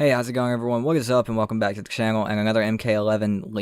Hey, how's it going, everyone? What is up, and welcome back to the channel and another MK11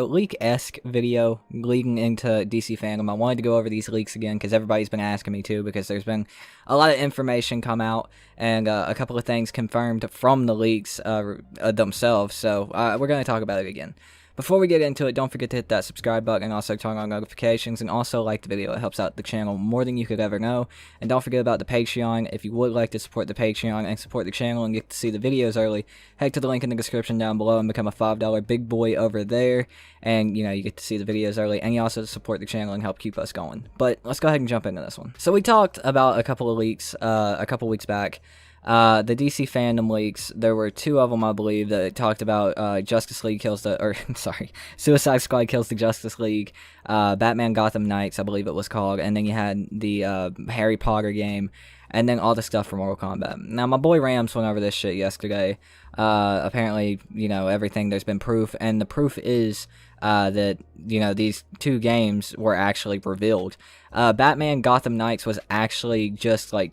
leak-esque video leading into DC Fandome. I wanted to go over these leaks again because everybody's been asking me to, because there's been a lot of information come out and a couple of things confirmed from the leaks themselves, so we're going to talk about it again. Before we get into it, don't forget to hit that subscribe button and also turn on notifications, and also like the video. It helps out the channel more than you could ever know. And don't forget about the Patreon. If you would like to support the Patreon and support the channel and get to see the videos early, head to the link in the description down below and become a $5 big boy over there. And, you know, you get to see the videos early, and you also support the channel and help keep us going. But let's go ahead and jump into this one. So we talked about a couple of leaks a couple weeks back. The DC Fandome leaks, there were two of them, I believe, that talked about Justice League kills the, or sorry, Suicide Squad kills the Justice League, Batman Gotham Knights, I believe it was called, and then you had the Harry Potter game, and then all the stuff from Mortal Kombat. Now, my boy Rams went over this shit yesterday. Apparently, you know, everything, there's been proof, and the proof is that, you know, these two games were actually revealed. Batman Gotham Knights was actually just, like,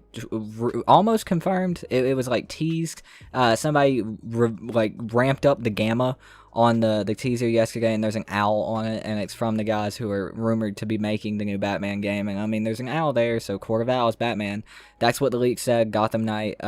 almost confirmed. It was, like, teased. Somebody, ramped up the gamma on the teaser yesterday, and there's an owl on it, and it's from the guys who are rumored to be making the new Batman game. And I mean, there's an owl there, so Court of Owls Batman. That's what the leak said. Gotham Knight,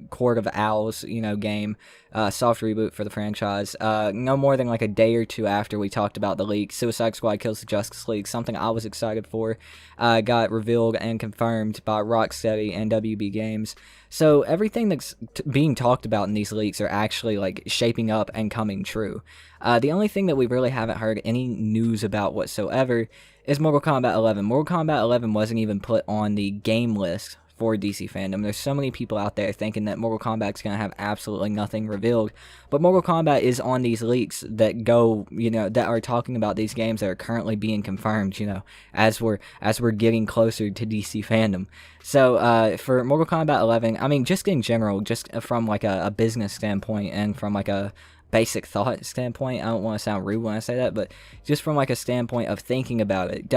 Court of Owls, you know, game, soft reboot for the franchise. No more than like a day or two after we talked about the leak, Suicide Squad kills the Justice League, something I was excited for, got revealed and confirmed by Rocksteady and WB Games. So everything that's being talked about in these leaks are actually like shaping up and coming true. The only thing that we really haven't heard any news about whatsoever is Mortal Kombat 11. Mortal Kombat 11 wasn't even put on the game list for DC Fandome. There's so many people out there thinking that Mortal Kombat's going to have absolutely nothing revealed, but Mortal Kombat is on these leaks that go, you know, that are talking about these games that are currently being confirmed, you know, as we're getting closer to DC Fandome. So, for Mortal Kombat 11, I mean, just in general, just from like a business standpoint and from like a basic thought standpoint, I don't want to sound rude when I say that, but just from like a standpoint of thinking about it,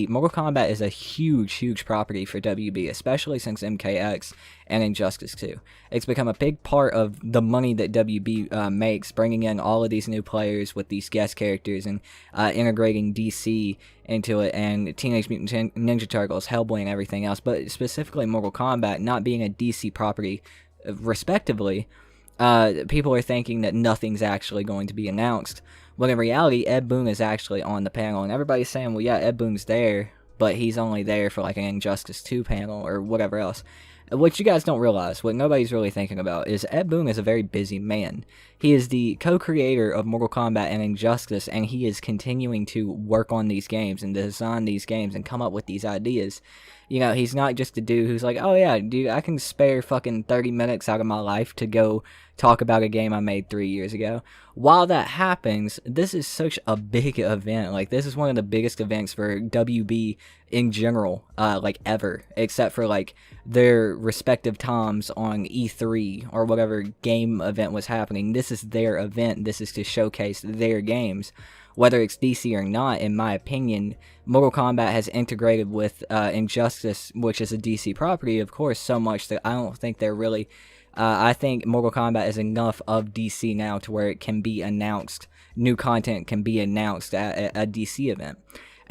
Mortal Kombat is a huge property for WB, especially since MKX and Injustice 2. It's become a big part of the money that WB makes, bringing in all of these new players with these guest characters and integrating DC into it, and Teenage Mutant Ninja Turtles, Hellboy, and everything else, but specifically Mortal Kombat not being a DC property, respectively. People are thinking that nothing's actually going to be announced, when in reality, Ed Boon is actually on the panel, and everybody's saying, well, yeah, Ed Boon's there, but he's only there for like an Injustice 2 panel or whatever else. What you guys don't realize, what nobody's really thinking about, is Ed Boon is a very busy man. He is the co-creator of Mortal Kombat and Injustice, and he is continuing to work on these games and design these games and come up with these ideas. You know, he's not just a dude who's like, oh yeah, dude, I can spare fucking 30 minutes out of my life to go talk about a game I made 3 years ago. While that happens, this is such a big event. Like, this is one of the biggest events for WB in general, like, ever. Except for, like, their respective times on E3 or whatever game event was happening. This is their event. This is to showcase their games. Whether it's DC or not, in my opinion, Mortal Kombat has integrated with Injustice, which is a DC property, of course, so much that I don't think they're really... I think Mortal Kombat is enough of DC now to where it can be announced, new content can be announced at a DC event.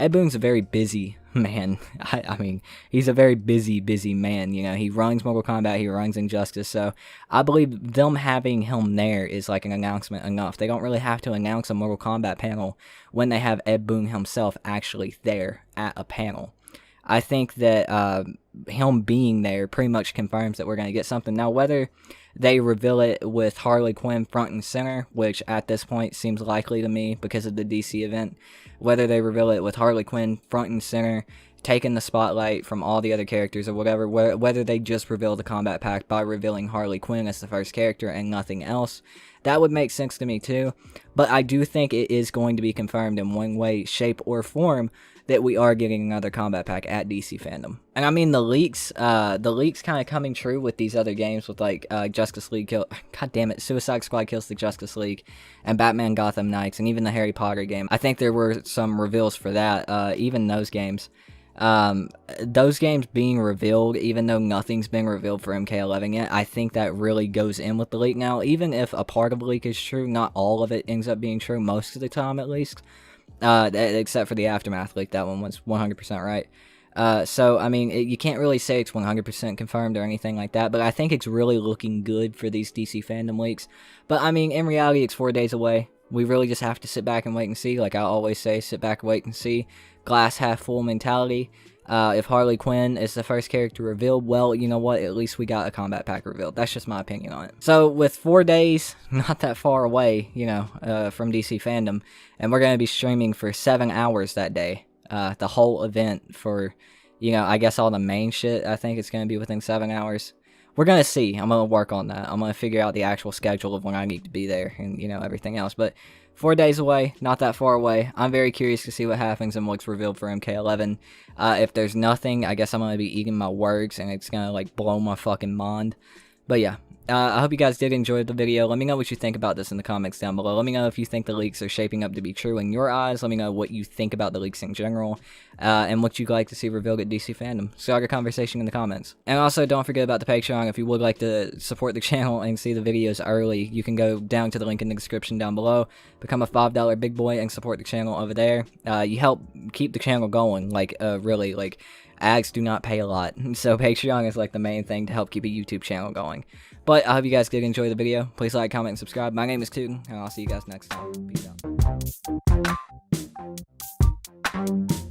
Ed Boon's a very busy man. I mean, he's a very busy man, you know. He runs Mortal Kombat, he runs Injustice, so I believe them having him there is like an announcement enough. They don't really have to announce a Mortal Kombat panel when they have Ed Boon himself actually there at a panel. I think that him being there pretty much confirms that we're going to get something. Now, whether they reveal it with Harley Quinn front and center, which at this point seems likely to me because of the DC event, whether they reveal it with Harley Quinn front and center, taking the spotlight from all the other characters or whatever, whether they just reveal the combat pack by revealing Harley Quinn as the first character and nothing else, that would make sense to me too. But I do think it is going to be confirmed in one way, shape, or form that we are getting another combat pack at DC Fandome. And I mean, the leaks kind of coming true with these other games, with like Justice League God damn it, Suicide Squad kills the Justice League, and Batman Gotham Knights, and even the Harry Potter game. I think there were some reveals for that, even those games. Those games being revealed, even though nothing's been revealed for MK11 yet, I think that really goes in with the leak now. Even if a part of the leak is true, not all of it ends up being true, most of the time at least. Except for the Aftermath leak, that one was 100% right. So, I mean, you can't really say it's 100% confirmed or anything like that, but I think it's really looking good for these DC Fandome leaks. But, I mean, in reality, it's 4 days away. We really just have to sit back and wait and see. Like I always say, sit back and wait and see. Glass half full mentality. If Harley Quinn is the first character revealed, well, you know what? At least we got a combat pack revealed. That's just my opinion on it. So, with 4 days, not that far away, you know, from DC Fandome, and we're going to be streaming for 7 hours that day. The whole event for, you know, I guess all the main shit, I think it's going to be within 7 hours. We're going to see. I'm going to work on that. I'm going to figure out the actual schedule of when I need to be there and, you know, everything else. But 4 days away, not that far away. I'm very curious to see what happens and what's revealed for MK11. If there's nothing, I guess I'm going to be eating my words and it's going to, like, blow my fucking mind. But yeah. I hope you guys did enjoy the video. Let me know what you think about this in the comments down below. Let me know if you think the leaks are shaping up to be true in your eyes. Let me know what you think about the leaks in general, and what you'd like to see revealed at DC Fandome. Start a conversation in the comments. And also, don't forget about the Patreon. If you would like to support the channel and see the videos early, you can go down to the link in the description down below, become a $5 big boy, and support the channel over there. You help keep the channel going, like, really, like, ads do not pay a lot, so Patreon is like the main thing to help keep a YouTube channel going. But I hope you guys did enjoy the video. Please like, comment, and subscribe. My name is Tootin, and I'll see you guys next time. Peace out.